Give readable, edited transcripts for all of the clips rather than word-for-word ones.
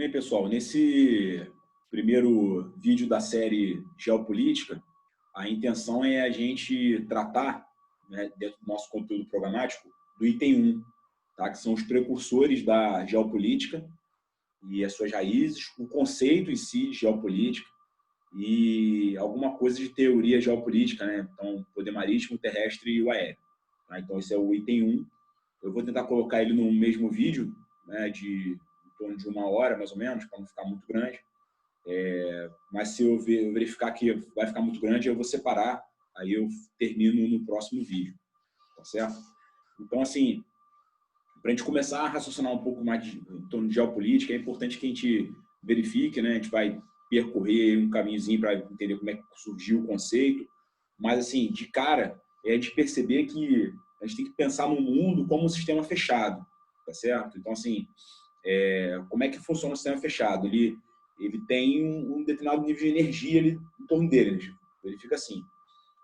Bem, pessoal, nesse primeiro vídeo da série Geopolítica, a intenção é a gente tratar, né, dentro do nosso conteúdo programático, do item 1, tá? Que são os precursores da geopolítica e as suas raízes, o conceito em si de geopolítica e alguma coisa de teoria geopolítica, né? Então, poder marítimo, terrestre e o aéreo. Tá? Então, esse é o item 1. Eu vou tentar colocar ele no mesmo vídeo, né, de em torno de 1 hora, mais ou menos, para não ficar muito grande. Mas se eu verificar que vai ficar muito grande, eu vou separar, aí eu termino no próximo vídeo, tá certo? Então, assim, para a gente começar a raciocinar um pouco mais em torno de geopolítica, é importante que a gente verifique, né? A gente vai percorrer um caminhozinho para entender como é que surgiu o conceito, mas, assim, de cara, é a gente perceber que a gente tem que pensar no mundo como um sistema fechado, tá certo? Então, assim, como é que funciona o sistema fechado? Ele tem um determinado nível de energia ali em torno dele, ele fica assim.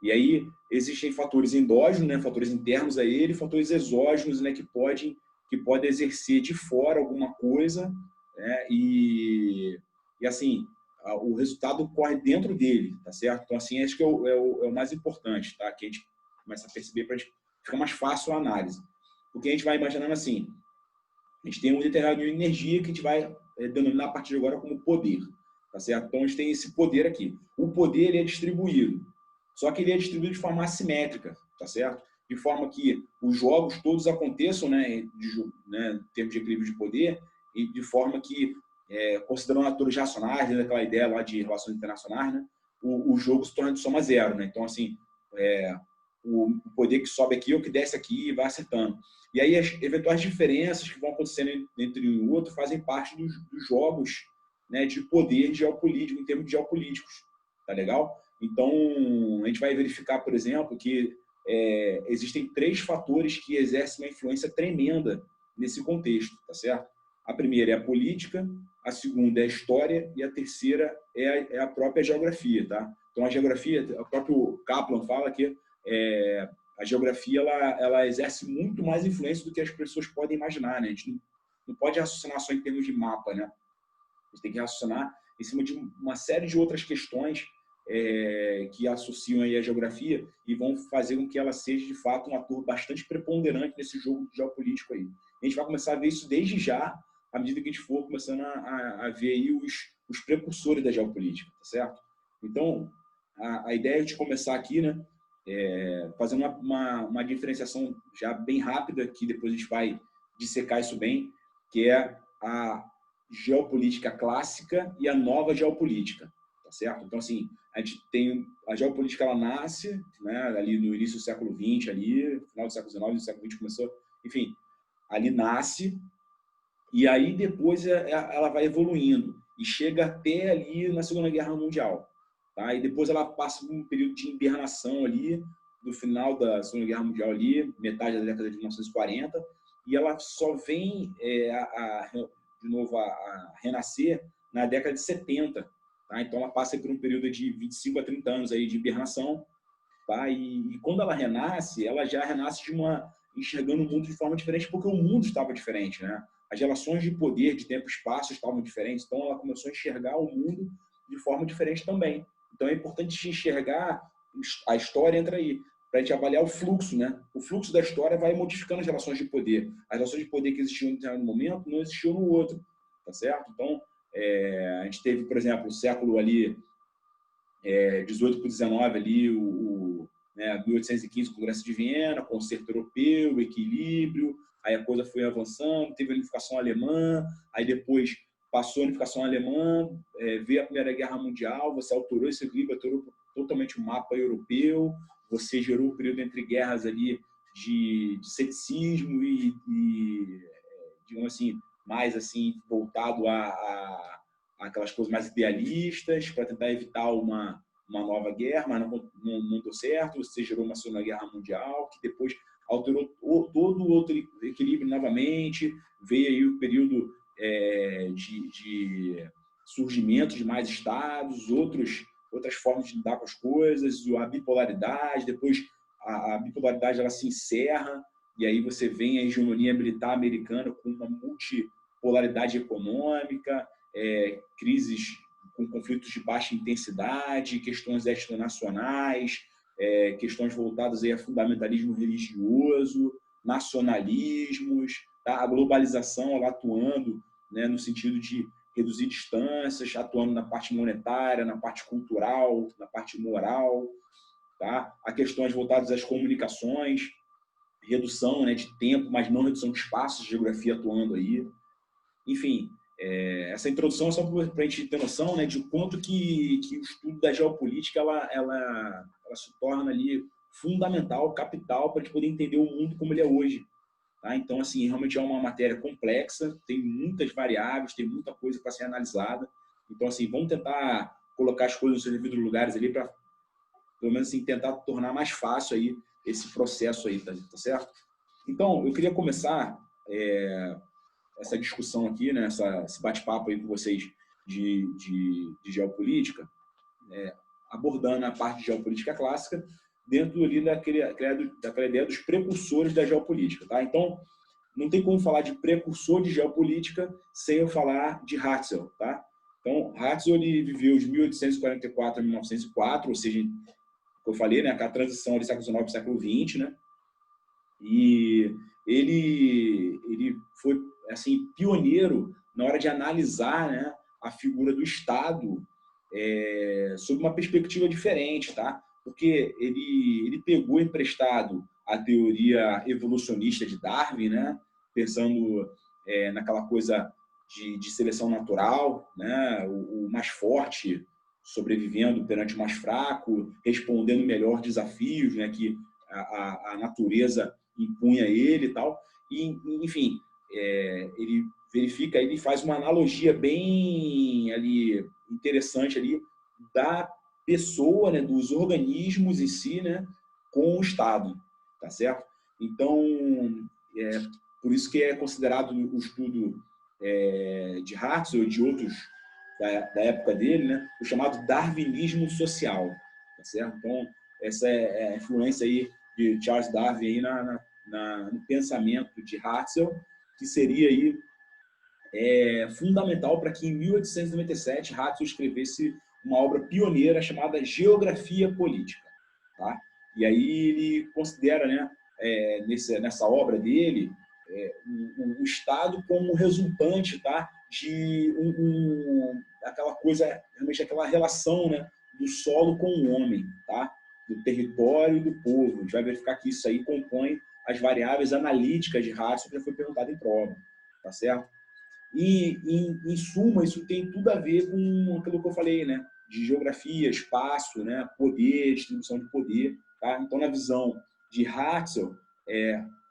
E aí existem fatores endógenos, né, fatores internos a ele, fatores exógenos, né, que podem exercer de fora alguma coisa, né, e assim, o resultado ocorre dentro dele, tá certo? Então, assim, acho que é o mais importante, tá? Que a gente começa a perceber para a gente ficar mais fácil a análise. Porque a gente vai imaginando assim, a gente tem um determinado de energia que a gente vai denominar a partir de agora como poder, tá certo? Então, a gente tem esse poder aqui. O poder ele é distribuído, só que ele é distribuído de forma assimétrica, tá certo? De forma que os jogos todos aconteçam, né, em termos de equilíbrio de poder, e de forma que, considerando atores racionais, né, aquela ideia lá de relações internacionais, né, o jogo se torna de soma zero, né? Então, assim, o poder que sobe aqui é o que desce aqui e vai acertando. E aí as eventuais diferenças que vão acontecendo entre um e outro fazem parte dos jogos, né, de poder geopolítico, em termos de geopolíticos. Tá legal? Então, a gente vai verificar, por exemplo, que existem 3 fatores que exercem uma influência tremenda nesse contexto, tá certo? A primeira é a política, a segunda é a história e a terceira é a própria geografia, tá? Então, a geografia, o próprio Kaplan fala que a geografia ela exerce muito mais influência do que as pessoas podem imaginar, né? A gente não pode raciocinar só em termos de mapa, né? A gente tem que raciocinar em cima de uma série de outras questões que associam aí a geografia e vão fazer com que ela seja, de fato, um ator bastante preponderante nesse jogo geopolítico aí. A gente vai começar a ver isso desde já, à medida que a gente for começando a ver aí os precursores da geopolítica, tá certo? Então, a ideia é de começar aqui, né, fazendo uma diferenciação já bem rápida, que depois a gente vai dissecar isso bem, que é a geopolítica clássica e a nova geopolítica, tá certo? Então, assim, a gente tem a geopolítica, ela nasce, né, ali no início do século XX, ali, final do século XIX, do século XX começou, enfim, ali nasce, e aí depois ela vai evoluindo e chega até ali na Segunda Guerra Mundial, tá? E depois ela passa por um período de hibernação ali, no final da Segunda Guerra Mundial ali, metade da década de 1940, e ela só vem de novo a renascer na década de 70, tá? Então ela passa por um período de 25 a 30 anos aí de hibernação, tá? E quando ela renasce, ela já renasce enxergando o mundo de forma diferente, porque o mundo estava diferente, né? As relações de poder, de tempo e espaço estavam diferentes, então ela começou a enxergar o mundo de forma diferente também. Então é importante enxergar a história, entra aí, para a gente avaliar o fluxo, né? O fluxo da história vai modificando as relações de poder. As relações de poder que existiam em um determinado momento não existiam no outro, tá certo? Então, a gente teve, por exemplo, o século ali 18 para 19 ali, 1815, o Congresso de Viena, Concerto Europeu, Equilíbrio, aí a coisa foi avançando, teve a unificação alemã, aí depois passou a unificação alemã, veio a Primeira Guerra Mundial, você alterou esse equilíbrio, alterou totalmente o mapa europeu, você gerou o período entre guerras ali de ceticismo digamos assim, mais assim, voltado a aquelas coisas mais idealistas, para tentar evitar uma nova guerra, mas não deu certo, você gerou uma Segunda Guerra Mundial, que depois alterou todo o outro equilíbrio novamente, veio aí o período de surgimento de mais estados, outras formas de lidar com as coisas, a bipolaridade, depois a bipolaridade ela se encerra, e aí você vem a hegemonia militar americana com uma multipolaridade econômica, crises com conflitos de baixa intensidade, questões extranacionais, questões voltadas aí a fundamentalismo religioso, nacionalismos, tá? A globalização ela atuando, né, no sentido de reduzir distâncias, atuando na parte monetária, na parte cultural, na parte moral, tá? Há questões voltadas às comunicações, redução, né, de tempo, mas não redução de espaço, geografia atuando aí. Enfim, essa introdução é só para a gente ter noção, né, de quanto que o estudo da geopolítica ela se torna ali fundamental, capital, para a gente poder entender o mundo como ele é hoje. Tá? Então, assim, realmente é uma matéria complexa, tem muitas variáveis, tem muita coisa para ser analisada. Então, assim, vamos tentar colocar as coisas nos seus devidos lugares ali para, pelo menos, assim, tentar tornar mais fácil aí esse processo aí, tá certo? Então, eu queria começar essa discussão aqui, né, esse bate-papo aí com vocês de geopolítica, abordando a parte de geopolítica clássica, dentro ali daquela ideia dos precursores da geopolítica. Tá? Então, não tem como falar de precursor de geopolítica sem eu falar de Hartzell. Tá? Então, Hartzell ele viveu de 1844 a 1904, ou seja, como eu falei, né, a transição do século XIX para o século XX, né? E ele foi assim pioneiro na hora de analisar, né, a figura do Estado sob uma perspectiva diferente, tá? Porque ele pegou emprestado a teoria evolucionista de Darwin, né? Pensando naquela coisa de seleção natural, né? O mais forte sobrevivendo perante o mais fraco, respondendo melhor desafios, né? Que a natureza impunha a ele e tal. E, enfim, ele verifica, ele faz uma analogia bem ali interessante ali da pessoa, né, dos organismos em si, né, com o Estado, tá certo? Então, por isso que é considerado o estudo de Hartzell e de outros da época dele, né, o chamado darwinismo social, tá certo? Então, essa é a influência aí de Charles Darwin aí no pensamento de Hartzell, que seria aí fundamental para que em 1897 Hartzell escrevesse uma obra pioneira chamada Geografia Política. Tá? E aí ele considera, né, nessa obra dele, o Estado como resultante, tá, de aquela coisa, realmente aquela relação, né, do solo com o homem, tá? Do território e do povo. A gente vai verificar que isso aí compõe as variáveis analíticas de Hartzell, que já foi perguntado em prova, tá certo? E, em suma, isso tem tudo a ver com aquilo que eu falei, né? De geografia, espaço, né? Poder, distribuição de poder. Tá? Então, na visão de Hartzell,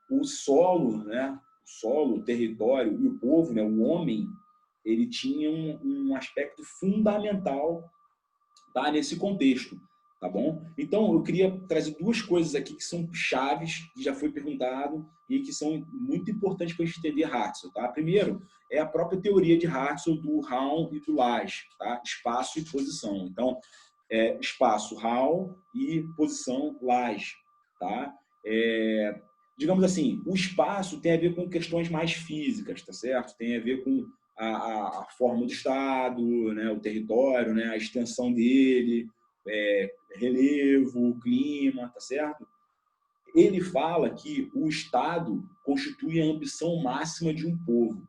o solo, né? O solo, o território e o povo, né? O homem, ele tinha um aspecto fundamental, tá? Nesse contexto. Tá bom? Então, eu queria trazer duas coisas aqui que são chaves, que já foi perguntado e que são muito importantes para a gente entender Hartzell. Tá? Primeiro, é a própria teoria de Hartzell do Raum e do Lage, tá? Espaço e posição. Então, espaço Raum e posição Lage. Tá? Digamos assim, o espaço tem a ver com questões mais físicas, tá certo? Tem a ver com a forma do Estado, né? O território, né? A extensão dele, relevo, clima, tá certo? Ele fala que o Estado constitui a ambição máxima de um povo,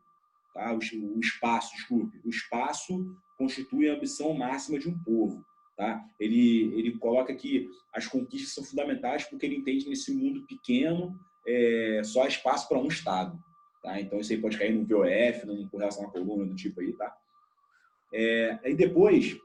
tá? O espaço, desculpe, o espaço constitui a ambição máxima de um povo, tá? Ele coloca que as conquistas são fundamentais porque ele entende nesse mundo pequeno só há espaço para um Estado, tá? Então isso aí pode cair no VOF, numa correlação à coluna do tipo aí, tá? Aí depois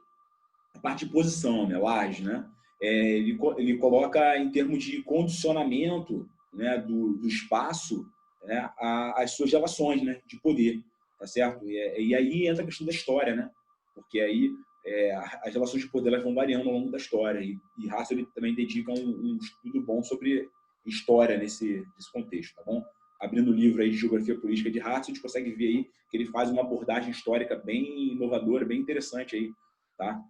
a parte de posição, né, Lage, né? Ele coloca em termos de condicionamento, né, do espaço, né, às suas relações, né, de poder, tá certo? E aí entra a questão da história, né? Porque aí as relações de poder elas vão variando ao longo da história e Hartzell ele também dedica um estudo bom sobre história nesse contexto, tá bom? Abrindo o livro aí de Geografia Política de Hartzell, a gente consegue ver aí que ele faz uma abordagem histórica bem inovadora, bem interessante aí, tá?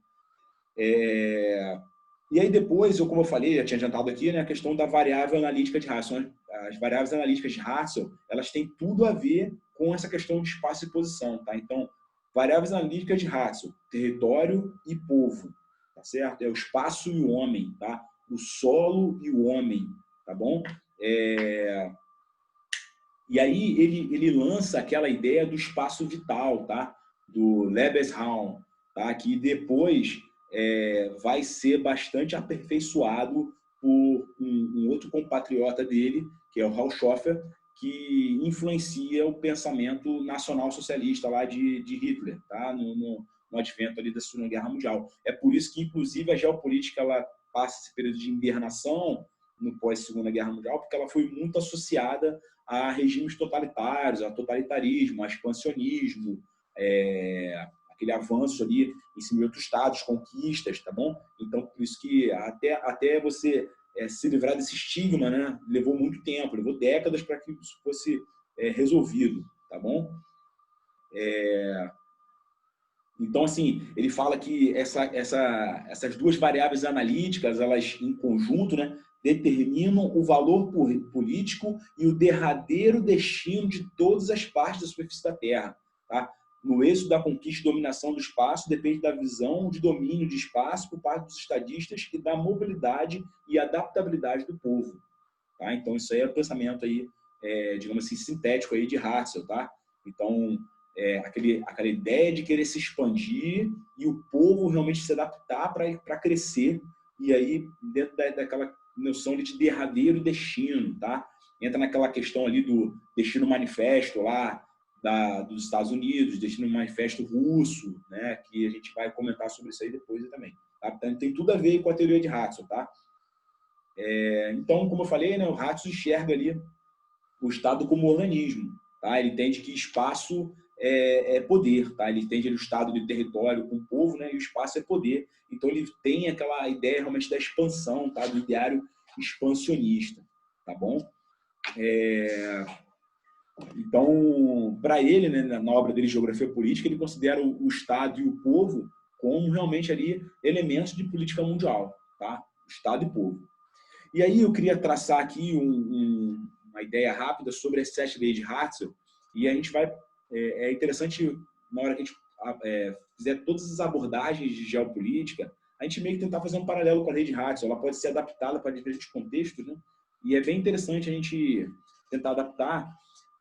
E aí depois, como eu falei, já tinha adiantado aqui, né, a questão da variável analítica de Hartzell. As variáveis analíticas de Hartzell, elas têm tudo a ver com essa questão de espaço e posição, tá? Então, variáveis analíticas de Hartzell: território e povo, tá certo? É o espaço e o homem, tá? O solo e o homem, tá bom? E aí ele lança aquela ideia do espaço vital, tá? Do Lebensraum, tá? Que depois vai ser bastante aperfeiçoado por um outro compatriota dele, que é o Haushofer, que influencia o pensamento nacional-socialista lá de Hitler, tá? No advento ali da Segunda Guerra Mundial. É por isso que, inclusive, a geopolítica ela passa esse período de hibernação no pós-Segunda Guerra Mundial, porque ela foi muito associada a regimes totalitários, a totalitarismo, a expansionismo, aquele avanço ali em cima de outros estados, conquistas, tá bom? Então, por isso que até você se livrar desse estigma, né, levou muito tempo, levou décadas para que isso fosse resolvido, tá bom? Então, assim, ele fala que essas duas variáveis analíticas, elas em conjunto, né, determinam o valor político e o derradeiro destino de todas as partes da superfície da Terra. Tá? No êxito da conquista e dominação do espaço, depende da visão de domínio de espaço por parte dos estadistas e da mobilidade e adaptabilidade do povo. Tá? Então, isso aí é o pensamento aí, digamos assim, sintético aí de Hartzell. Tá? Então, aquela ideia de querer se expandir e o povo realmente se adaptar para crescer, e aí dentro daquela noção de derradeiro destino, tá? Entra naquela questão ali do destino manifesto lá dos Estados Unidos, destino manifesto russo, né? Que a gente vai comentar sobre isso aí depois também. Tá? Então, tem tudo a ver com a teoria de Hartzell, tá? Então, como eu falei, né, o Hartzell enxerga ali o Estado como organismo, tá? Ele entende que espaço é poder, tá? Ele entende o Estado de território com o povo, né? E o espaço é poder. Então ele tem aquela ideia realmente da expansão, tá? Do ideário expansionista, tá bom? Então, para ele, né, na obra dele Geografia Política, ele considera o Estado e o povo como realmente ali elementos de política mundial, tá? Estado e povo. E aí eu queria traçar aqui uma ideia rápida sobre as 7 leis de Hartzell, e a gente vai... É interessante, na hora que a gente fizer todas as abordagens de geopolítica, a gente meio que tentar fazer um paralelo com a lei de Hartzell. Ela pode ser adaptada para diferentes contextos, né? E é bem interessante a gente tentar adaptar,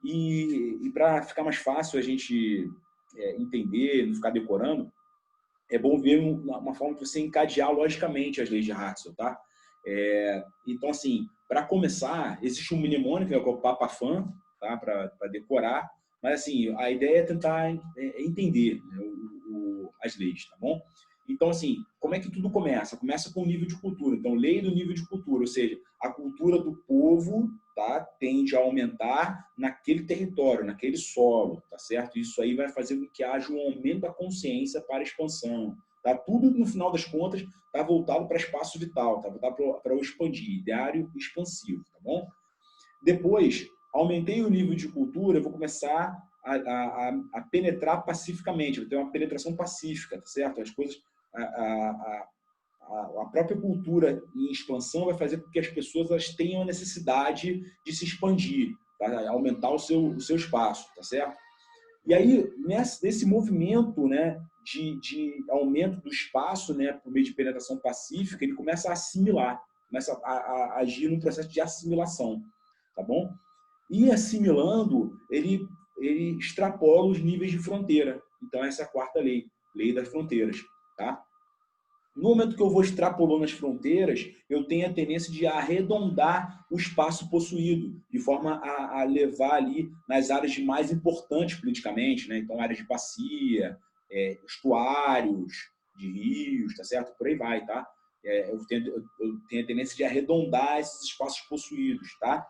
e para ficar mais fácil a gente entender, não ficar decorando, é bom ver uma forma de você encadear logicamente as leis de Hartzell, tá? Então, assim, para começar, existe um mnemônico, que é o Papa Fan, tá? Para decorar, mas, assim, a ideia é tentar entender, né, as leis, tá bom? Então, assim, como é que tudo começa? Começa com o nível de cultura. Então, lei do nível de cultura, ou seja, a cultura do povo, tá, tende a aumentar naquele território, naquele solo, tá certo? Isso aí vai fazer com que haja um aumento da consciência para a expansão. Tá? Tudo, no final das contas, está voltado para espaço vital, está voltado para o expandir, ideário expansivo, tá bom? Depois, aumentei o nível de cultura, eu vou começar a penetrar pacificamente, vou ter uma penetração pacífica, tá certo? As coisas, a própria cultura em expansão vai fazer com que as pessoas elas tenham a necessidade de se expandir, tá? Aumentar o seu espaço, tá certo? E aí, nesse movimento, né, de aumento do espaço, né, por meio de penetração pacífica, ele começa a assimilar, começa a agir num processo de assimilação, tá bom? E assimilando, ele extrapola os níveis de fronteira. Então, essa é a quarta lei, lei das fronteiras, tá? No momento que eu vou extrapolando as fronteiras, eu tenho a tendência de arredondar o espaço possuído, de forma a levar ali nas áreas mais importantes politicamente, né? Então, áreas de bacia, estuários de rios, tá certo? Por aí vai, tá? Eu tenho a tendência de arredondar esses espaços possuídos, tá?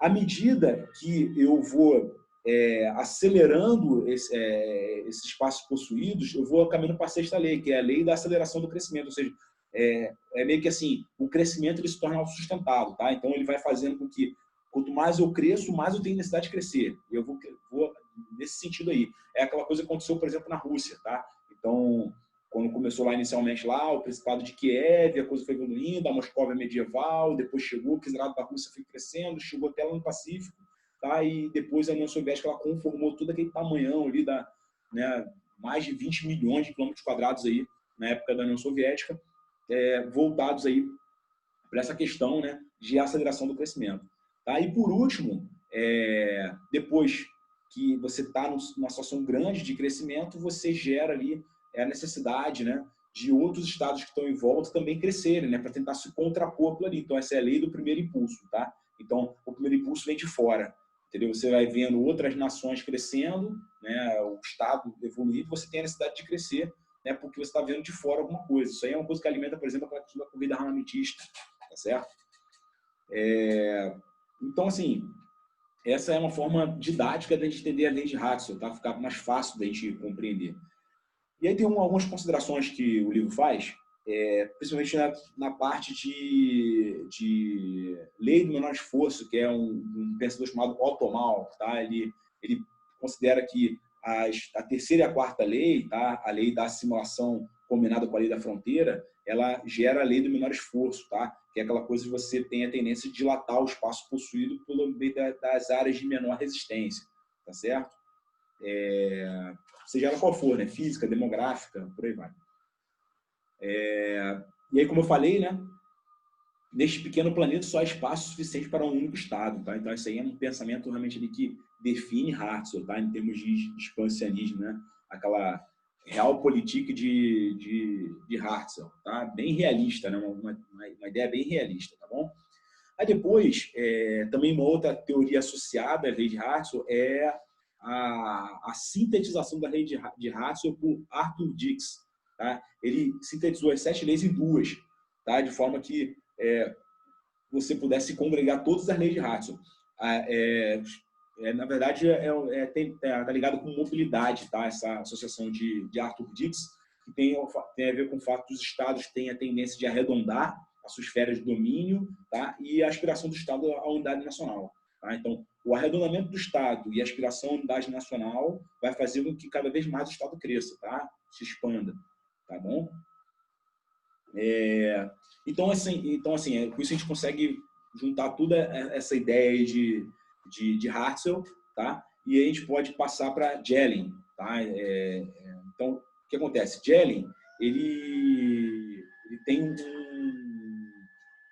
À medida que eu vou acelerando esses espaços possuídos, eu vou caminhando para a sexta lei, que é a lei da aceleração do crescimento, ou seja, meio que assim, o crescimento ele se torna autossustentável, tá? Então ele vai fazendo com que quanto mais eu cresço, mais eu tenho necessidade de crescer. E eu vou nesse sentido aí. É aquela coisa que aconteceu, por exemplo, na Rússia, tá? Então, quando começou lá inicialmente lá, o Principado de Kiev, a coisa foi evoluindo, a Moscóvia medieval, depois chegou, o Czarado da Rússia foi crescendo, chegou até lá no Pacífico, tá? E depois a União Soviética ela conformou todo aquele tamanhão ali né, mais de 20 milhões de quilômetros quadrados aí, na época da União Soviética, voltados aí para essa questão, né, de aceleração do crescimento. Tá? E, por último, depois que você está numa situação grande de crescimento, você gera ali a necessidade, né, de outros estados que estão em volta também crescerem, né, para tentar se contrapor aquilo ali. Então, essa é a lei do primeiro impulso. Tá? Então, o primeiro impulso vem de fora. Entendeu? Você vai vendo outras nações crescendo, né, o estado evoluindo, você tem a necessidade de crescer, né, porque você está vendo de fora alguma coisa. Isso aí é uma coisa que alimenta, por exemplo, aquela questão da corrida armamentista. Tá certo? Então, assim, essa é uma forma didática de a gente entender a lei de Hartzell, tá? Ficar mais fácil da gente compreender. E aí tem algumas considerações que o livro faz, principalmente na parte de lei do menor esforço, que é um pensador chamado Otto Mall, tá? Ele considera que a terceira e a quarta lei, tá? A lei da assimilação combinada com a lei da fronteira, ela gera a lei do menor esforço, tá? Que é aquela coisa de você tem a tendência de dilatar o espaço possuído pelo meio das áreas de menor resistência, tá certo? Seja ela qual for, né? Física, demográfica, por aí vai. E aí, como eu falei, né? Neste pequeno planeta só há espaço suficiente para um único estado, tá? Então, isso aí é um pensamento realmente ali que define Hartzell, tá? Em termos de expansionismo, né? Aquela realpolitik de Hartzell, tá? Bem realista, né? Uma ideia bem realista, tá bom? Aí depois, também uma outra teoria associada à lei de Hartzell é a sintetização da lei de Hartzell por Arthur Dix, tá? Ele sintetizou as 7 leis em 2, tá? De forma que você pudesse congregar todas as leis de Hartzell. Na verdade, está ligado com mobilidade, tá? Essa associação de Arthur Dix, que tem a ver com o fato dos estados têm a tendência de arredondar as suas esferas de domínio, tá? E a aspiração do Estado à unidade nacional. Tá? Então, o arredondamento do Estado e a aspiração à unidade nacional vai fazer com que cada vez mais o Estado cresça, tá? Se expanda. Tá bom? Então, assim, com isso a gente consegue juntar toda essa ideia de Hartzell, tá? E aí a gente pode passar para Jelling, tá? Então, o que acontece? Jelling, ele tem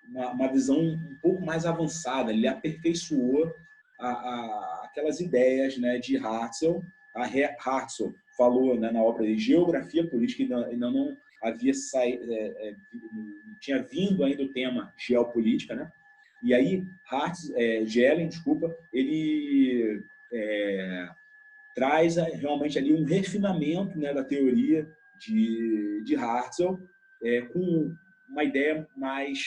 uma visão um pouco mais avançada, ele aperfeiçoou aquelas ideias, né, de Hartzell. Hartzell falou, né, na obra de Geografia Política, ainda não havia tinha vindo ainda o tema geopolítica, né? E aí Jelling, ele traz realmente ali um refinamento, né, da teoria de Hartzell, com uma ideia mais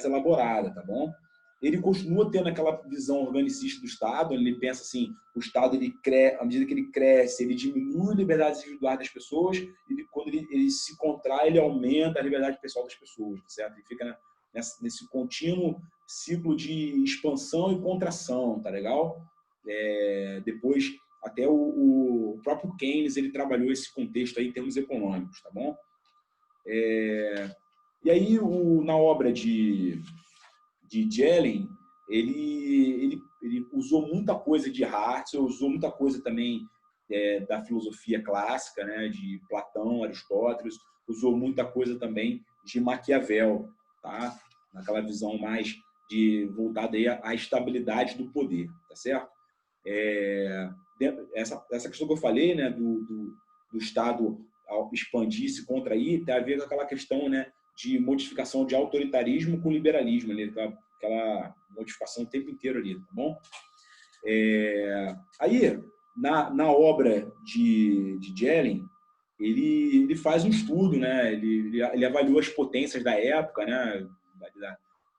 elaborada, tá bom? Ele continua tendo aquela visão organicista do Estado, ele pensa assim, o Estado, à medida que ele cresce, ele diminui a liberdade individual das pessoas, e quando ele se contrai, ele aumenta a liberdade pessoal das pessoas, certo? Ele fica nesse contínuo ciclo de expansão e contração, tá legal? Depois, até o próprio Keynes, ele trabalhou esse contexto aí em termos econômicos, tá bom? E aí, na obra de Jelling, ele usou muita coisa de Hartzell, usou muita coisa também da filosofia clássica, né, de Platão, Aristóteles, usou muita coisa também de Maquiavel, tá? Naquela visão mais voltada aí à estabilidade do poder, tá certo? Essa questão que eu falei, né, do Estado ao expandir, se contrair, tem a ver com aquela questão, né, de modificação de autoritarismo com liberalismo, né, aquela modificação o tempo inteiro ali, tá bom? Aí, na obra de Jelling, ele faz um estudo, né? Ele avaliou as potências da época, né?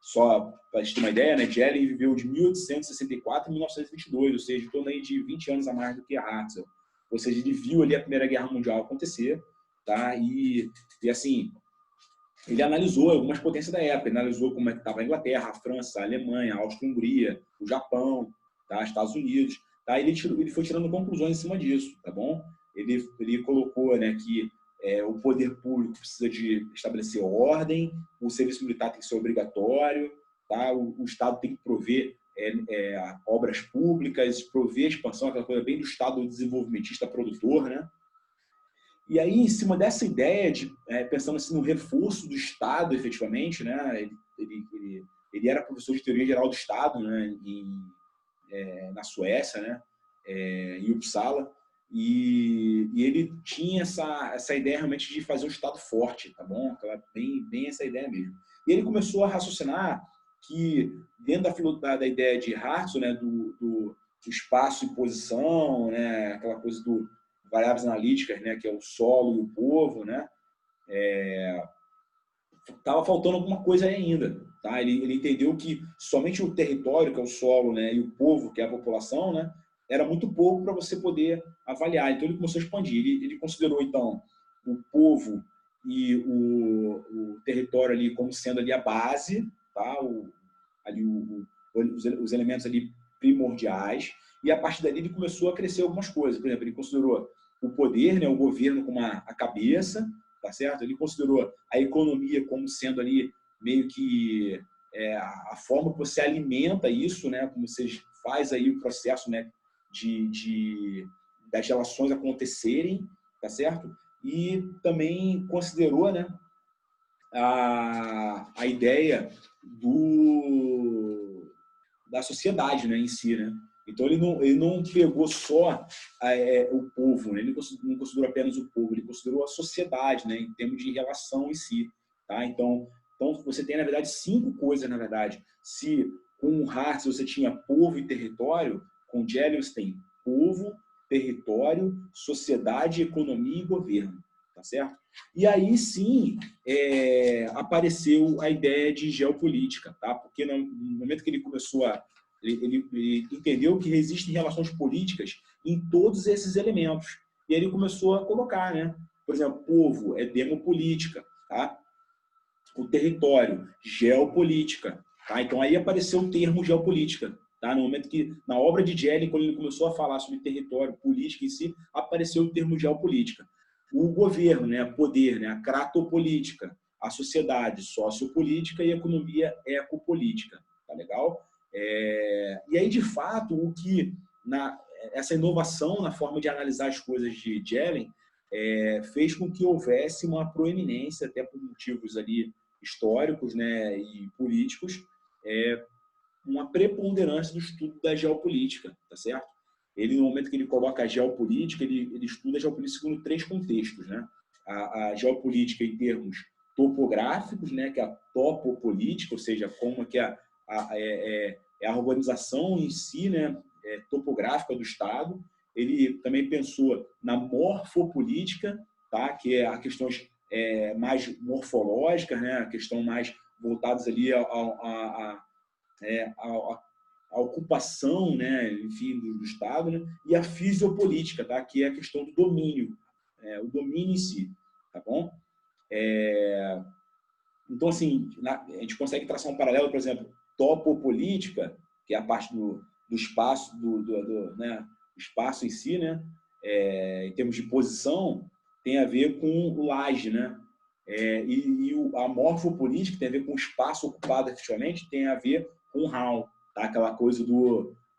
Só para a gente ter uma ideia, né? Jelling viveu de 1864 a 1922, ou seja, em torno aí de 20 anos a mais do que Hartzell. Ou seja, ele viu ali a Primeira Guerra Mundial acontecer, tá? E assim, ele analisou algumas potências da época, ele analisou como é que estava a Inglaterra, a França, a Alemanha, a Áustria-Hungria, o Japão, tá? Estados Unidos, tá? Ele foi tirando conclusões em cima disso, tá bom? Ele colocou, né, que o poder público precisa de estabelecer ordem, o serviço militar tem que ser obrigatório, tá? O Estado tem que prover obras públicas, prover expansão, aquela coisa bem do Estado desenvolvimentista produtor, né? E aí, em cima dessa ideia, de pensando assim, no reforço do Estado, efetivamente, né? Ele era professor de Teoria Geral do Estado, né? Na Suécia, né? Em Uppsala. E ele tinha essa ideia realmente de fazer um Estado forte, tá bom? Bem essa ideia mesmo. E ele começou a raciocinar que, dentro da ideia de Hartzell, né? do espaço e posição, né? Aquela coisa do variáveis analíticas, né, que é o solo e o povo, né, estava faltando alguma coisa aí ainda. Tá? Ele entendeu que somente o território, que é o solo, né, e o povo, que é a população, né, era muito pouco para você poder avaliar. Então, ele começou a expandir. Ele considerou, então, o povo e o território ali como sendo ali a base, tá? Os elementos ali primordiais, e a partir dali ele começou a crescer algumas coisas. Por exemplo, ele considerou o poder, né, o governo como a cabeça, tá certo? Ele considerou a economia como sendo ali meio que a forma que você alimenta isso, né, como você faz aí o processo, né, das relações acontecerem, tá certo? E também considerou, né, a ideia da sociedade, né, em si, né? Então, ele não pegou só o povo, né? Ele não considerou apenas o povo, ele considerou a sociedade, né? Em termos de relação em si. Tá? Então, você tem, na verdade, 5 coisas, na verdade. Se com o Hartz você tinha povo e território, com Gellius você tem povo, território, sociedade, economia e governo. Tá certo? E aí, sim, apareceu a ideia de geopolítica, tá? Porque no momento que ele começou ele entendeu que existem relações políticas em todos esses elementos. E aí ele começou a colocar, né? Por exemplo, povo é demopolítica, tá? O território, geopolítica, tá? Então aí apareceu o termo geopolítica, tá? No momento que, na obra de Jelling, quando ele começou a falar sobre território, política em si, apareceu o termo geopolítica. O governo, né? Poder, né? A cratopolítica, a sociedade sociopolítica e a economia ecopolítica, tá legal? E aí, de fato, essa inovação na forma de analisar as coisas de Jelling fez com que houvesse uma proeminência, até por motivos ali históricos, né, e políticos, uma preponderância do estudo da geopolítica, tá certo? Ele, no momento que ele coloca a geopolítica, ele estuda a geopolítica segundo 3 contextos, né? A geopolítica em termos topográficos, né, que é a topopolítica, ou seja, como que a organização em si, né, topográfica do Estado. Ele também pensou na morfopolítica, tá, que é a questões mais morfológicas, né, a questão mais voltadas ali a ocupação, né, enfim, do Estado, né, e a fisiopolítica, tá, que é a questão do domínio, o domínio em si, tá bom? Então, assim, a gente consegue traçar um paralelo, por exemplo, topopolítica, que é a parte do espaço, né, espaço em si, né, em termos de posição, tem a ver com o laje, né? A morfopolítica tem a ver com o espaço ocupado efetivamente, tem a ver com o Hall, tá? Aquela coisa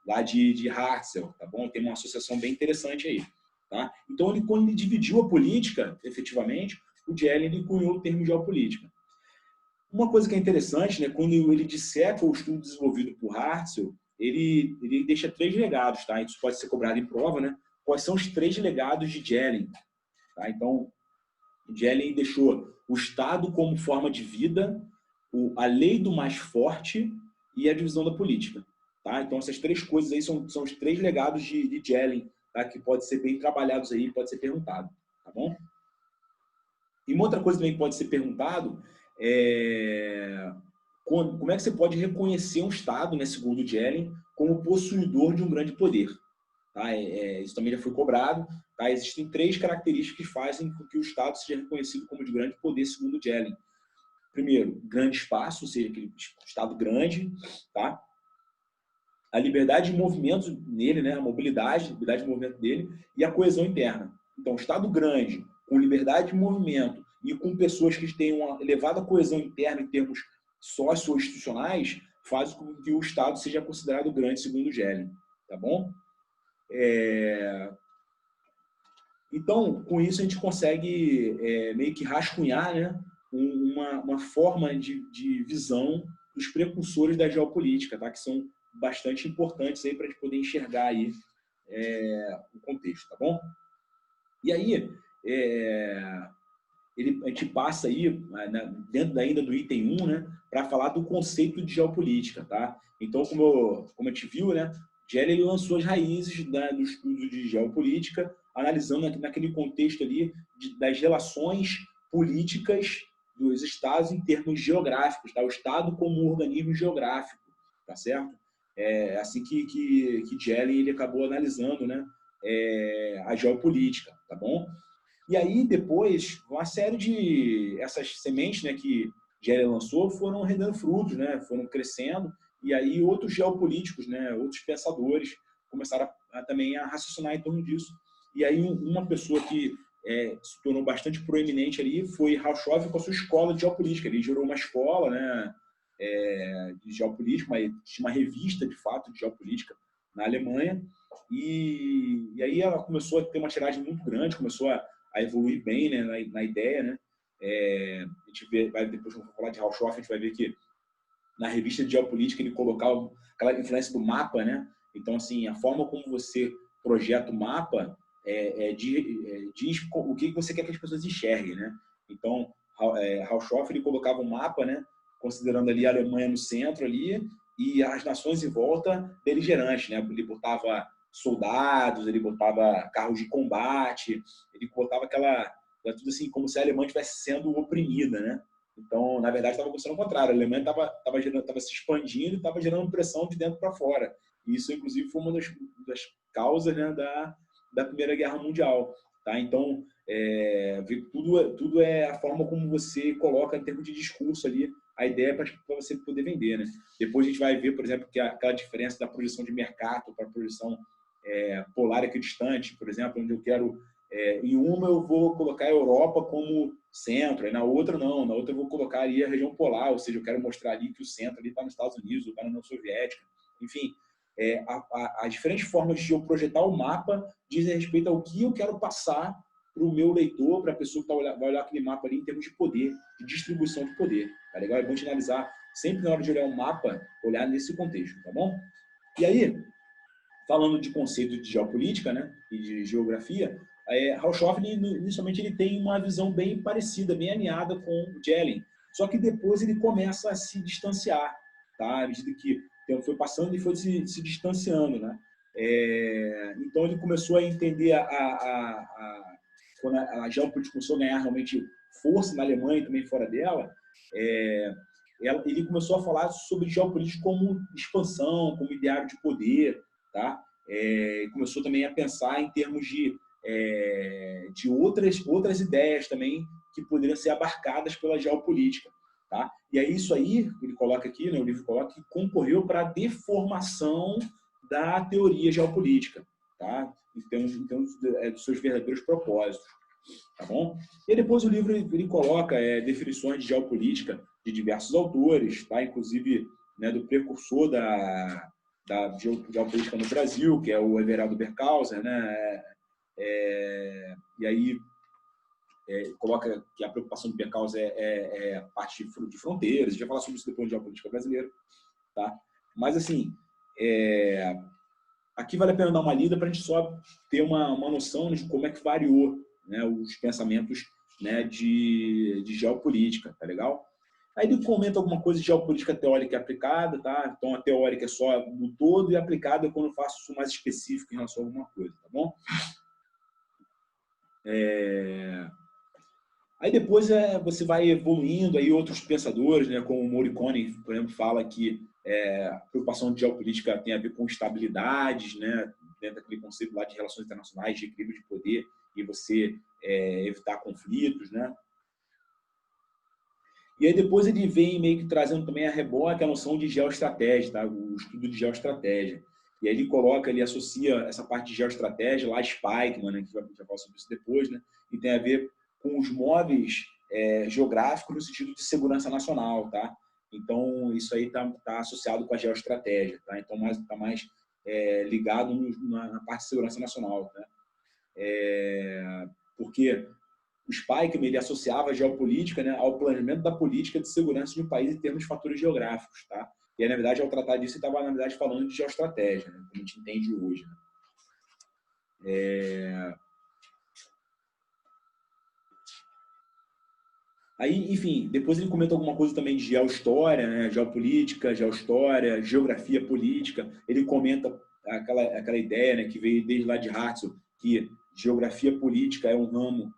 lá de Hartzell, tá bom? Tem uma associação bem interessante aí, tá? Então, quando ele dividiu a política, efetivamente, o Jelling cunhou o termo geopolítica. Uma coisa que é interessante, né, quando ele disseca o estudo desenvolvido por Hartzell, ele deixa 3 legados, tá? Isso pode ser cobrado em prova, né? Quais são os 3 legados de Jelling? Tá? Então, Jelling deixou o Estado como forma de vida, a lei do mais forte e a divisão da política. Tá? Então, essas 3 coisas aí são os 3 legados de Jelling, tá? Que pode ser bem trabalhados aí, pode ser perguntado. Tá bom? E uma outra coisa também que pode ser perguntado como é que você pode reconhecer um Estado, né, segundo Jelling, como possuidor de um grande poder. Tá? Isso também já foi cobrado. Tá? Existem 3 características que fazem com que o Estado seja reconhecido como de grande poder, segundo Jelling. Primeiro, grande espaço, ou seja, aquele Estado grande. Tá? A liberdade de movimento nele, né? A liberdade de movimento dele e a coesão interna. Então, Estado grande, com liberdade de movimento e com pessoas que têm uma elevada coesão interna em termos socio-institucionais, faz com que o Estado seja considerado grande, segundo Jelling. Tá bom? Então, com isso, a gente consegue meio que rascunhar, né, uma forma de visão dos precursores da geopolítica, tá? Que são bastante importantes para a gente poder enxergar aí o contexto, tá bom? E aí, a gente passa aí, dentro ainda do item 1, né, para falar do conceito de geopolítica, tá? Então, como a gente viu, né, Gelli ele lançou as raízes do estudo de geopolítica, analisando naquele contexto ali das relações políticas dos estados em termos geográficos, tá? O estado como organismo geográfico, tá certo? É assim que Gelli ele acabou analisando, né, a geopolítica, tá bom? E aí, depois, uma série de essas sementes, né, que Gelli lançou foram rendendo frutos, né, foram crescendo, e aí outros geopolíticos, né, outros pensadores começaram também a raciocinar em torno disso. E aí uma pessoa que se tornou bastante proeminente ali foi Harshov com a sua escola de geopolítica. Ele gerou uma escola, né, de geopolítica, tinha uma revista, de fato, de geopolítica na Alemanha, e aí ela começou a ter uma tiragem muito grande, começou a evoluir bem, né, na ideia, né? A gente vai depois quando for falar de Harshov, a gente vai ver que na revista de geopolítica ele colocava aquela influência do mapa, né? Então assim, a forma como você projeta o mapa diz o que você quer que as pessoas enxerguem, né? Então Harshov ele colocava um mapa, né? Considerando ali a Alemanha no centro ali e as nações em volta beligerantes, né? Ele botava soldados, ele botava carros de combate, ele botava tudo assim, como se a Alemanha estivesse sendo oprimida, né? Então, na verdade, estava acontecendo o contrário. A Alemanha estava se expandindo e estava gerando pressão de dentro para fora. E isso, inclusive, foi uma das causas, né, da Primeira Guerra Mundial. Tá? Então, tudo é a forma como você coloca em termos de discurso ali a ideia para você poder vender. Né? Depois a gente vai ver, por exemplo, que aquela diferença da projeção de Mercator para a projeção polar equidistante, por exemplo, onde eu quero... em uma eu vou colocar a Europa como centro, e na outra não, na outra eu vou colocar ali a região polar, ou seja, eu quero mostrar ali que o centro está nos Estados Unidos, ou está na União Soviética, enfim, as diferentes formas de eu projetar o mapa dizem respeito ao que eu quero passar para o meu leitor, para a pessoa que vai olhar aquele mapa ali em termos de poder, de distribuição de poder, tá legal? É bom te analisar, sempre na hora de olhar um mapa, olhar nesse contexto, tá bom? E aí, falando de conceito de geopolítica, né, e de geografia, Harshov, inicialmente, ele tem uma visão bem parecida, bem alinhada com o Jelin. Só que depois ele começa a se distanciar, tá? À medida que o tempo foi passando, ele foi se distanciando, né? Então ele começou a entender quando a geopolítica começou a ganhar realmente força na Alemanha e também fora dela, ele começou a falar sobre geopolítica como expansão, como ideário de poder, tá? Começou também a pensar em termos de outras ideias também que poderiam ser abarcadas pela geopolítica, tá? E aí isso aí, ele coloca aqui, né, o livro coloca, que concorreu para a deformação da teoria geopolítica, tá? Em termos dos seus verdadeiros propósitos, tá bom? E depois o livro ele coloca definições de geopolítica de diversos autores, tá? Inclusive, né, do precursor da geopolítica no Brasil, que é o Everaldo Berkhauser, né? E aí coloca que a preocupação do Berkhauser é a parte de fronteiras. A gente vai falar sobre isso depois de geopolítica brasileira, tá? Mas assim, aqui vale a pena dar uma lida para a gente só ter uma noção de como é que variou, né, os pensamentos, né, de geopolítica, tá legal? Aí ele comenta alguma coisa de geopolítica teórica e aplicada, tá? Então a teórica é só do todo e a aplicada é quando eu faço isso mais específico em relação a alguma coisa, tá bom? Aí depois você vai evoluindo, aí outros pensadores, né, como o Morricone, por exemplo, fala que a preocupação de geopolítica tem a ver com estabilidades, né, dentro daquele conceito lá de relações internacionais, de equilíbrio de poder, e você evitar conflitos, né? E aí depois ele vem meio que trazendo também a reboque a noção de geoestratégia, tá? O estudo de geoestratégia. E aí ele coloca, ele associa essa parte de geoestratégia lá a Spikeman, né, que a gente vai falar sobre isso depois, né? E tem a ver com os móveis geográficos no sentido de segurança nacional, tá? Então isso aí tá associado com a geoestratégia, tá? Então está mais ligado na parte de segurança nacional, né? porque o Spykman, ele associava a geopolítica, né, ao planejamento da política de segurança de um país em termos de fatores geográficos, tá? E aí, na verdade, ao tratar disso, ele estava, na verdade, falando de geoestratégia, né, que a gente entende hoje, né? Aí, enfim, depois ele comenta alguma coisa também de geohistória, né? Geopolítica, geohistória, geografia política. Ele comenta aquela ideia, né, que veio desde lá de Hartzell, que geografia política é um ramo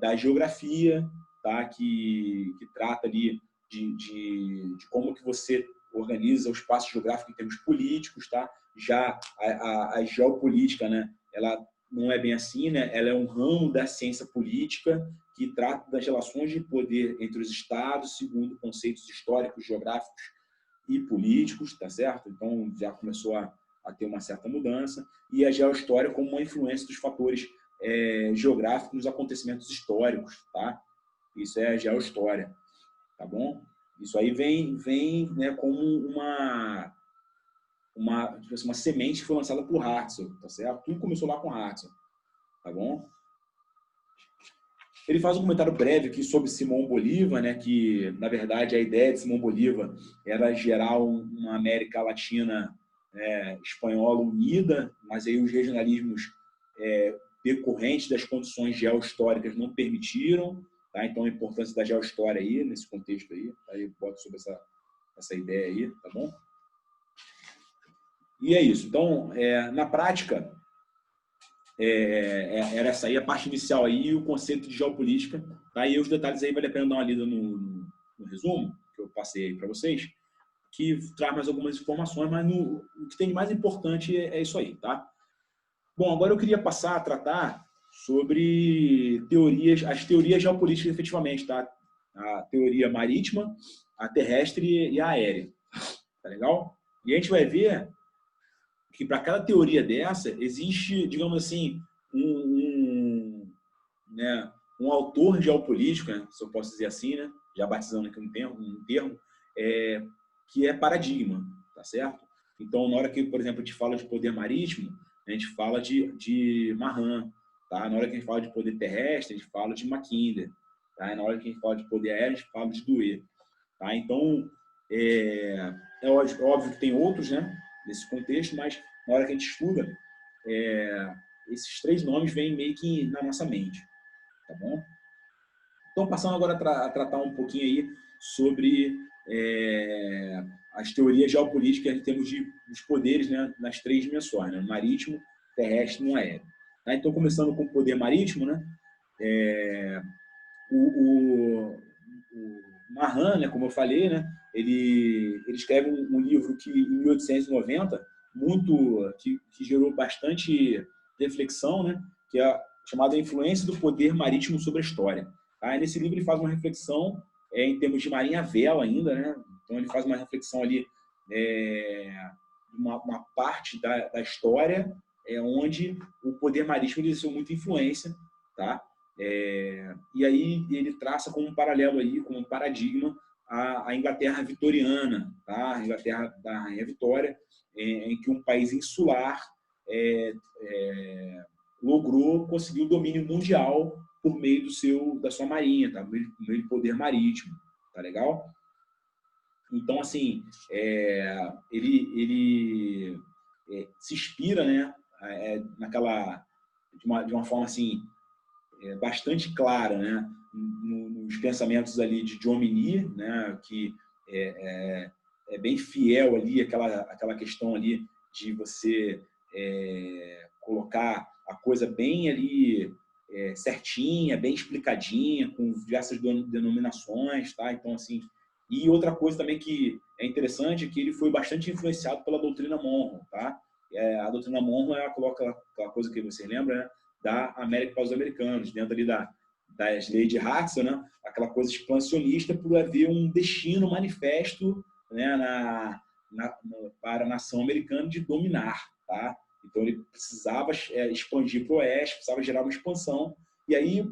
da geografia, tá? Que trata ali de como que você organiza o espaço geográfico em termos políticos, tá? Já a geopolítica, né, ela não é bem assim, né? Ela é um ramo da ciência política que trata das relações de poder entre os estados, segundo conceitos históricos, geográficos e políticos, tá certo? Então, já começou a ter uma certa mudança. E a geohistória como uma influência dos fatores geográficos nos acontecimentos históricos, tá? Isso é a geohistória, tá bom? Isso aí vem né, como uma semente que foi lançada por Hartzell, tá certo? Tudo começou lá com Hartzell, tá bom? Ele faz um comentário breve aqui sobre Simão Bolívar, né, que, na verdade, a ideia de Simão Bolívar era gerar uma América Latina espanhola unida, mas aí os regionalismos decorrentes das condições geohistóricas não permitiram, tá? Então, a importância da geohistória aí, nesse contexto aí, eu boto sobre essa ideia aí, tá bom? E é isso. Então, na prática, era essa aí a parte inicial aí, o conceito de geopolítica, tá? E os detalhes aí vale a pena dar uma lida no resumo que eu passei para vocês, que traz mais algumas informações, mas o que tem de mais importante é isso aí, tá? Bom, agora eu queria passar a tratar sobre as teorias geopolíticas efetivamente, tá? A teoria marítima, a terrestre e a aérea, tá legal? E a gente vai ver que para cada teoria dessa existe, digamos assim, né, um autor geopolítico, né, se eu posso dizer assim, né, já batizando aqui um termo que é paradigma, tá certo? Então, na hora que, por exemplo, a gente fala de poder marítimo, a gente fala de Mahan, tá? Na hora que a gente fala de poder terrestre, a gente fala de Mackinder, tá? Na hora que a gente fala de poder aéreo, a gente fala de Dewey, tá? Então, é óbvio que tem outros, né, nesse contexto, mas na hora que a gente estuda, esses três nomes vêm meio que na nossa mente, tá bom? Então, passando agora a tratar um pouquinho aí sobre as teorias geopolíticas em termos dos poderes, né, nas três dimensões, né, no marítimo, terrestre e no aéreo. Tá? Então, começando com o poder marítimo, né, o Mahan, né, como eu falei, né, ele escreve um livro que, em 1890, que gerou bastante reflexão, né, que é chamado A Influência do Poder Marítimo sobre a História. Tá? E nesse livro ele faz uma reflexão em termos de marinha à vela ainda, né? Então ele faz uma reflexão ali uma parte da história onde o poder marítimo exerceu muita influência, tá? E aí ele traça como um paralelo aí, como um paradigma a Inglaterra vitoriana, tá? A Inglaterra da Rainha Vitória, em que um país insular conseguiu o domínio mundial por meio da sua marinha, tá? Por meio do poder marítimo, tá legal? Então, assim, ele se inspira, né, de uma forma assim bastante clara, né, nos pensamentos ali de John Minnie, né, que é bem fiel ali aquela questão ali de você colocar a coisa bem ali certinha, bem explicadinha, com diversas denominações, tá? Então, assim, e outra coisa também que é interessante é que ele foi bastante influenciado pela doutrina Monroe, tá? A doutrina Monroe coloca aquela coisa que você lembra, né? Da América para os americanos, dentro ali das leis de Hartzell, né? Aquela coisa expansionista por haver um destino manifesto, né, para a nação americana de dominar, tá? Então ele precisava expandir para o oeste, precisava gerar uma expansão, e aí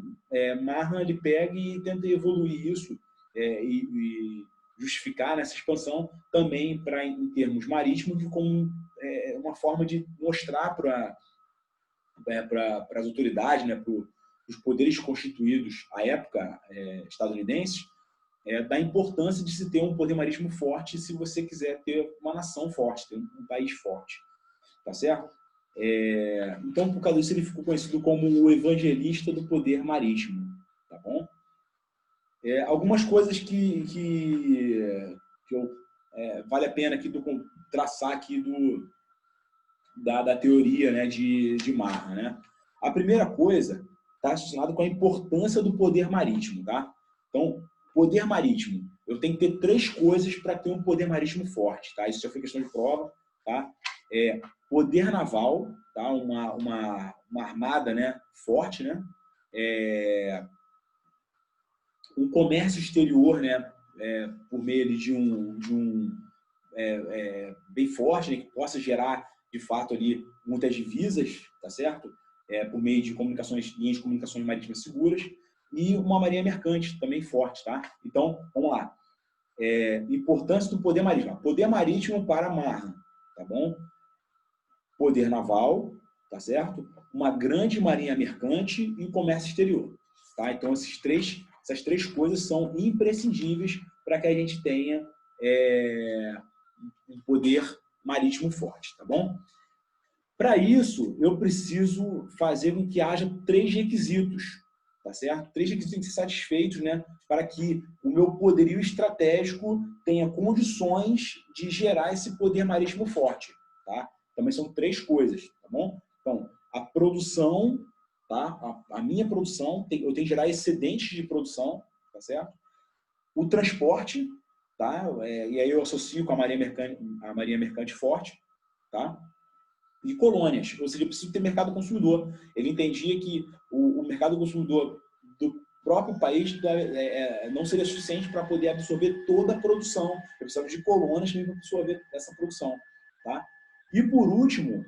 Mahan ele pega e tenta evoluir isso e justificar nessa expansão também em termos marítimos como uma forma de mostrar para para as autoridades, né, para os poderes constituídos à época estadunidenses, da importância de se ter um poder marítimo forte se você quiser ter uma nação forte, ter um país forte, tá certo? Então, por causa disso, ele ficou conhecido como o evangelista do poder marítimo, tá bom? Algumas coisas que vale a pena aqui traçar aqui da teoria, né, de Marra, né? A primeira coisa está relacionada com a importância do poder marítimo, tá? Então, poder marítimo, eu tenho que ter 3 coisas para ter um poder marítimo forte, tá? Isso já foi questão de prova, tá? Poder naval, tá? Uma armada, né, forte, né? Um comércio exterior, né, por meio de bem forte, né, que possa gerar, de fato, ali muitas divisas, tá certo? Por meio de linhas de comunicações marítimas seguras, e uma marinha mercante também forte, tá? Então, vamos lá. Importância do poder marítimo. Poder marítimo para Marra, tá bom? Poder naval, tá certo? Uma grande marinha mercante e comércio exterior, tá? Então, essas 3 coisas são imprescindíveis para que a gente tenha um poder marítimo forte, tá bom? Para isso, eu preciso fazer com que haja 3 requisitos, tá certo? 3 requisitos têm que ser satisfeitos, né, para que o meu poderio estratégico tenha condições de gerar esse poder marítimo forte, tá? Também são 3 coisas, tá bom? Então, a produção, tá? A minha produção, eu tenho que gerar excedentes de produção, tá certo? O transporte, tá? E aí eu associo com a marinha mercante forte, tá? E colônias, ou seja, eu preciso ter mercado consumidor. Ele entendia que o mercado consumidor do próprio país não seria suficiente para poder absorver toda a produção. Eu precisava de colônias para absorver essa produção. Tá? E, por último,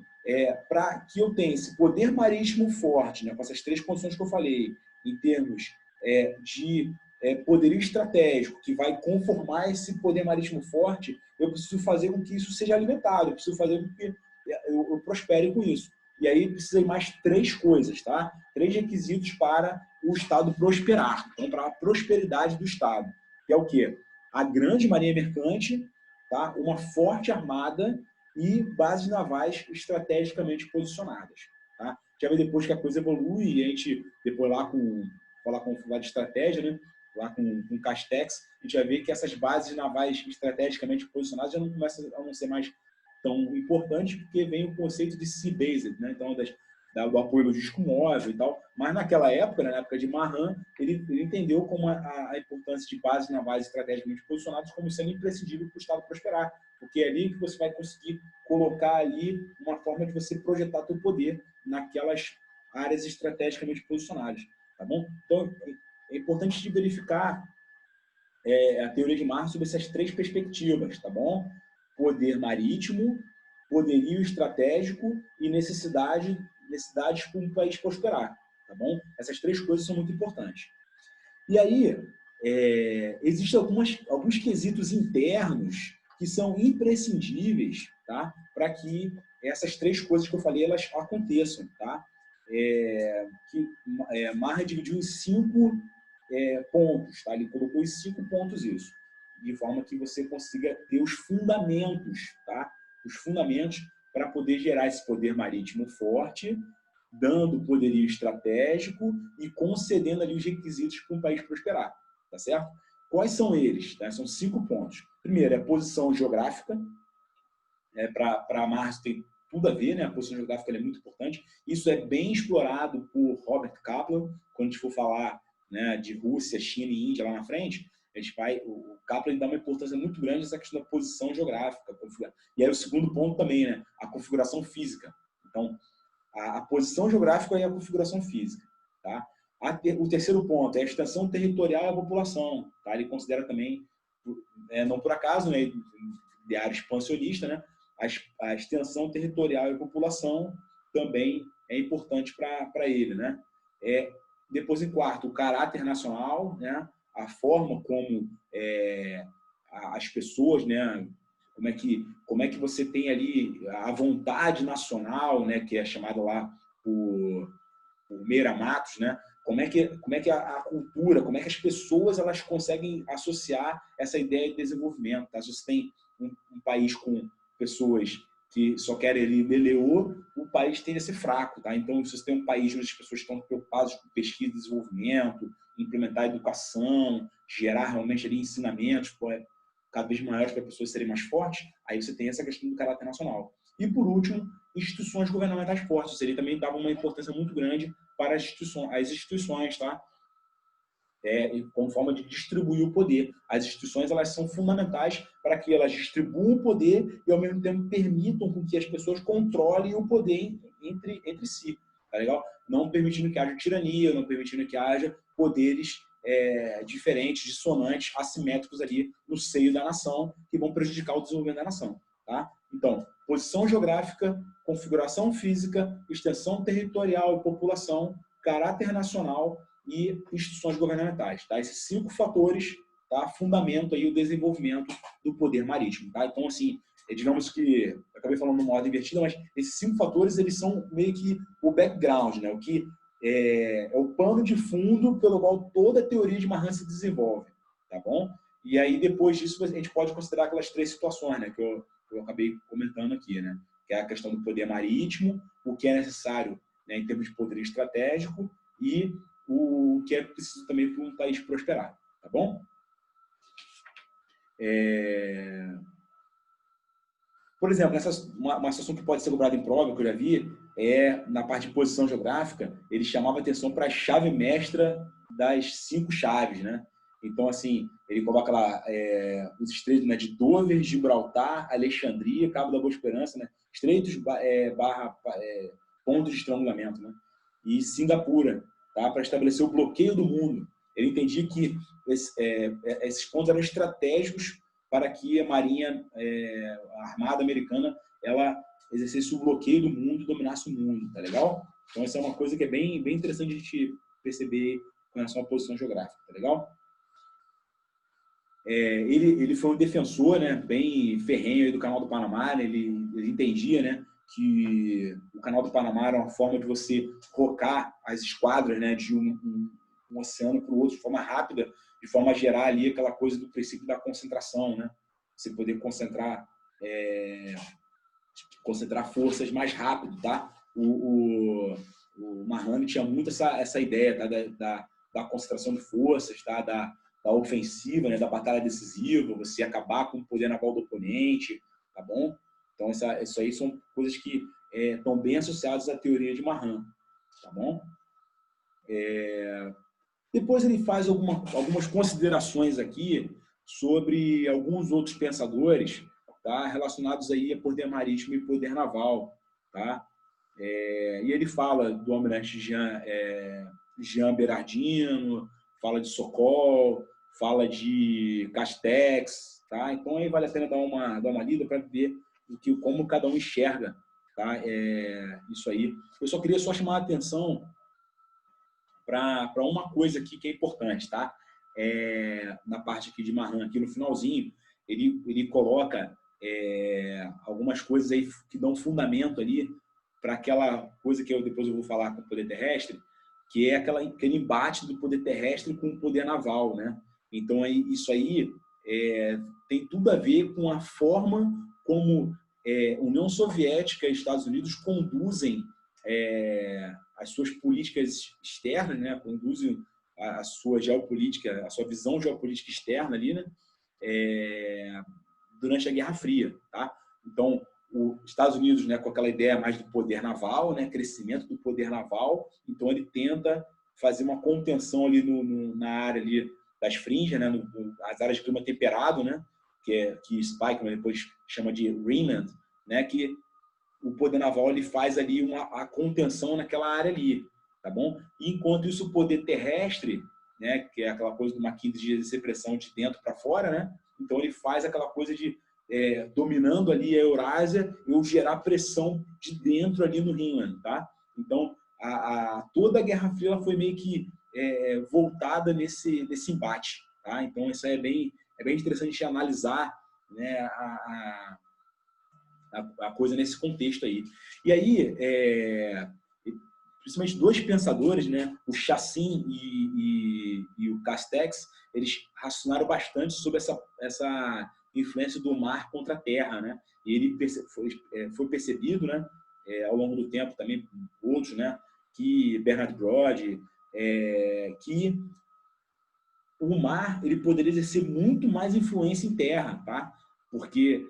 para que eu tenha esse poder marítimo forte, né, com essas 3 condições que eu falei, em termos de poderio estratégico, que vai conformar esse poder marítimo forte, eu preciso fazer com que isso seja alimentado, eu preciso fazer com que eu prospere com isso. E aí precisa de mais 3 coisas, tá? 3 requisitos para o Estado prosperar. Então, para a prosperidade do Estado. Que é o quê? A grande marinha mercante, tá? Uma forte armada e bases navais estrategicamente posicionadas. Tá? Já vê depois que a coisa evolui e a gente, depois lá falar de estratégia, né? Lá com o Castex, a gente vai ver que essas bases navais estrategicamente posicionadas já não começam a não ser mais tão importante, porque vem o conceito de sea-based, né? Então, do apoio logístico móvel e tal. Mas naquela época, né, na época de Mahan, ele entendeu como a importância de bases navais estrategicamente posicionadas como sendo imprescindível para o Estado prosperar, porque é ali que você vai conseguir colocar ali uma forma de você projetar seu poder naquelas áreas estrategicamente posicionadas, tá bom? Então, é importante de verificar a teoria de Marx sobre essas 3 perspectivas, tá bom? Poder marítimo, poderio estratégico e necessidades para um país prosperar, tá bom? Essas 3 coisas são muito importantes. E aí, existem alguns quesitos internos que são imprescindíveis, tá? Para que essas 3 coisas que eu falei, elas aconteçam, tá? Marra dividiu em 5 pontos, tá? Ele colocou em 5 pontos isso, de forma que você consiga ter os fundamentos, tá? Os fundamentos para poder gerar esse poder marítimo forte, dando poderio estratégico e concedendo ali os requisitos para um país prosperar, tá certo? Quais são eles? Tá? São 5 pontos. Primeiro, é a posição geográfica. Para a Marx tem tudo a ver, né? A posição geográfica é muito importante. Isso é bem explorado por Robert Kaplan, quando a gente for falar, né, de Rússia, China e Índia lá na frente. O Kaplan dá uma importância muito grande nessa questão da posição geográfica. E aí o segundo ponto também, né? A configuração física. Então, a posição geográfica e a configuração física, tá? O terceiro ponto é a extensão territorial da população, tá? Ele considera também, não por acaso, né, de área expansionista, né, a extensão territorial da população também é importante para ele, né? Depois, em quarto, o caráter nacional, né? A forma como as pessoas, né? Como é que você tem ali a vontade nacional, né? Que é chamada lá por Meira Matos, né? Como é que a cultura, como é que as pessoas elas conseguem associar essa ideia de desenvolvimento, tá? Se você tem um país com pessoas que só querem ali meleô, o país tende a ser fraco, tá? Então, se você tem um país onde as pessoas estão preocupadas com pesquisa e desenvolvimento, implementar a educação, gerar realmente ali ensinamentos cada vez maiores para as pessoas serem mais fortes, aí você tem essa questão do caráter nacional. E, por último, instituições governamentais fortes. Ele também dava uma importância muito grande para as instituições, tá? Como forma de distribuir o poder. As instituições elas são fundamentais para que elas distribuam o poder e, ao mesmo tempo, permitam com que as pessoas controlem o poder entre si. Tá legal? Não permitindo que haja tirania, não permitindo que haja poderes diferentes, dissonantes, assimétricos ali no seio da nação, que vão prejudicar o desenvolvimento da nação. Tá? Então, posição geográfica, configuração física, extensão territorial e população, caráter nacional e instituições governamentais. Tá? Esses 5 fatores, tá, fundamentam aí o desenvolvimento do poder marítimo. Tá? Então, assim, digamos que, eu acabei falando numa ordem invertida, mas esses 5 fatores eles são meio que o background, né? O que é o pano de fundo pelo qual toda a teoria de Mahan se desenvolve. Tá bom? E aí, depois disso, a gente pode considerar aquelas 3 situações, né, que eu acabei comentando aqui, né? Que é a questão do poder marítimo, o que é necessário, né, em termos de poder estratégico e o que é preciso também para um país prosperar, tá bom? Por exemplo, uma situação que pode ser cobrada em prova, que eu já vi, na parte de posição geográfica, ele chamava atenção para a chave mestra das 5 chaves, né? Então, assim, ele coloca lá os estreitos, né, de Dover, Gibraltar, Alexandria, Cabo da Boa Esperança, né? Estreitos pontos de estrangulamento, né? E Singapura, tá? Para estabelecer o bloqueio do mundo. Ele entendia que esses pontos eram estratégicos para que a Marinha, a Armada Americana, ela exercesse o bloqueio do mundo, dominasse o mundo, tá legal? Então, essa é uma coisa que é bem interessante a gente perceber com relação à posição geográfica, tá legal? Ele foi um defensor, né, bem ferrenho do Canal do Panamá, né? Ele entendia, né, que o Canal do Panamá era uma forma de você rocar as esquadras, né, de um oceano para o outro de forma rápida, de forma a gerar ali aquela coisa do princípio da concentração, né? Você poder concentrar forças mais rápido, tá? O Mahan tinha muito essa ideia, tá? da concentração de forças, tá? Da ofensiva, né? Da batalha decisiva, você acabar com o poder naval do oponente, tá bom? Então, isso aí são coisas que estão bem associadas à teoria de Mahan, tá bom? Depois ele faz algumas considerações aqui sobre alguns outros pensadores, tá, relacionados aí a poder marítimo e poder naval. Tá? E ele fala do almirante Jean Berardino, fala de Sokol, fala de Castex. Tá? Então, aí vale a pena dar uma lida para ver como cada um enxerga, tá? Isso aí. Eu só queria chamar a atenção para uma coisa aqui que é importante, tá? Na parte aqui de Mahan, aqui no finalzinho, ele coloca algumas coisas aí que dão fundamento ali para aquela coisa que depois eu vou falar com o poder terrestre, que é aquele embate do poder terrestre com o poder naval, né? Então, isso aí tem tudo a ver com a forma como União Soviética e Estados Unidos conduzem as suas políticas externas, né? Conduzem a sua geopolítica, a sua visão geopolítica externa ali, né? Durante a Guerra Fria, tá? Então, os Estados Unidos, né, com aquela ideia mais do poder naval, né, crescimento do poder naval, então ele tenta fazer uma contenção ali na área ali das fringes, né, as áreas de clima temperado, né, que Spikeman depois chama de Rhineland, né, que o poder naval ele faz ali a contenção naquela área ali, tá bom? E enquanto isso o poder terrestre, né, que é aquela coisa do Mackintosh de exercer pressão de dentro para fora, né? Então ele faz aquela coisa de dominando ali a Eurásia, eu gerar pressão de dentro ali no Rhineland, tá? Então toda a Guerra Fria ela foi meio que voltada nesse embate, tá? Então isso aí é bem interessante de analisar, né, a coisa nesse contexto aí. E aí, principalmente dois pensadores, né, o Chassin e o Castex, eles raciocinaram bastante sobre essa influência do mar contra a terra, né? E ele foi percebido, né, ao longo do tempo também por outros, né, que Bernard Broad, que o mar ele poderia exercer muito mais influência em terra, tá? Porque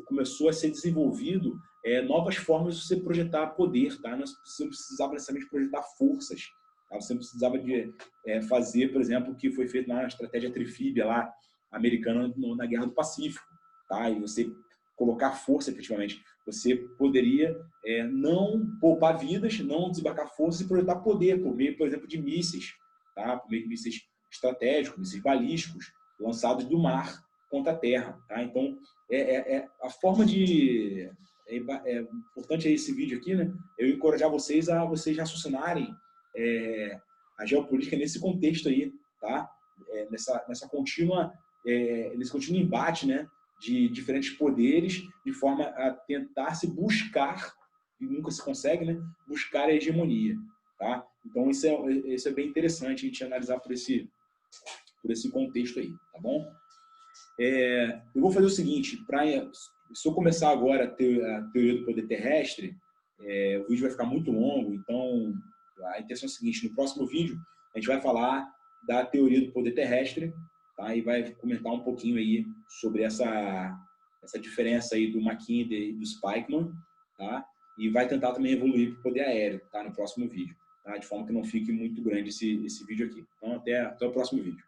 começou a ser desenvolvido novas formas de você projetar poder, tá? Você não precisava necessariamente projetar forças, tá? Você não precisava de fazer, por exemplo, o que foi feito na estratégia trifíbia lá americana na Guerra do Pacífico, tá? E você colocar força efetivamente. Você poderia não poupar vidas, não desembarcar forças e projetar poder por meio, por exemplo, de mísseis, tá? Por meio de mísseis estratégicos, mísseis balísticos lançados do mar contra a terra, tá? Então, a forma de... É importante esse vídeo aqui, né? Eu encorajar vocês a vocês raciocinarem a geopolítica nesse contexto aí, tá? Nesse contínuo embate, né, de diferentes poderes, de forma a tentar se buscar, e nunca se consegue, né, buscar a hegemonia, tá? Então, isso é bem interessante a gente analisar por esse contexto aí, tá bom? Eu vou fazer o seguinte, se eu começar agora a teoria do poder terrestre, o vídeo vai ficar muito longo, então a intenção é a seguinte: no próximo vídeo a gente vai falar da teoria do poder terrestre, tá? E vai comentar um pouquinho aí sobre essa diferença aí do Mackinder e do Spykman, tá? E vai tentar também evoluir para o poder aéreo, tá? No próximo vídeo, tá? De forma que não fique muito grande esse vídeo aqui. Então, até o próximo vídeo.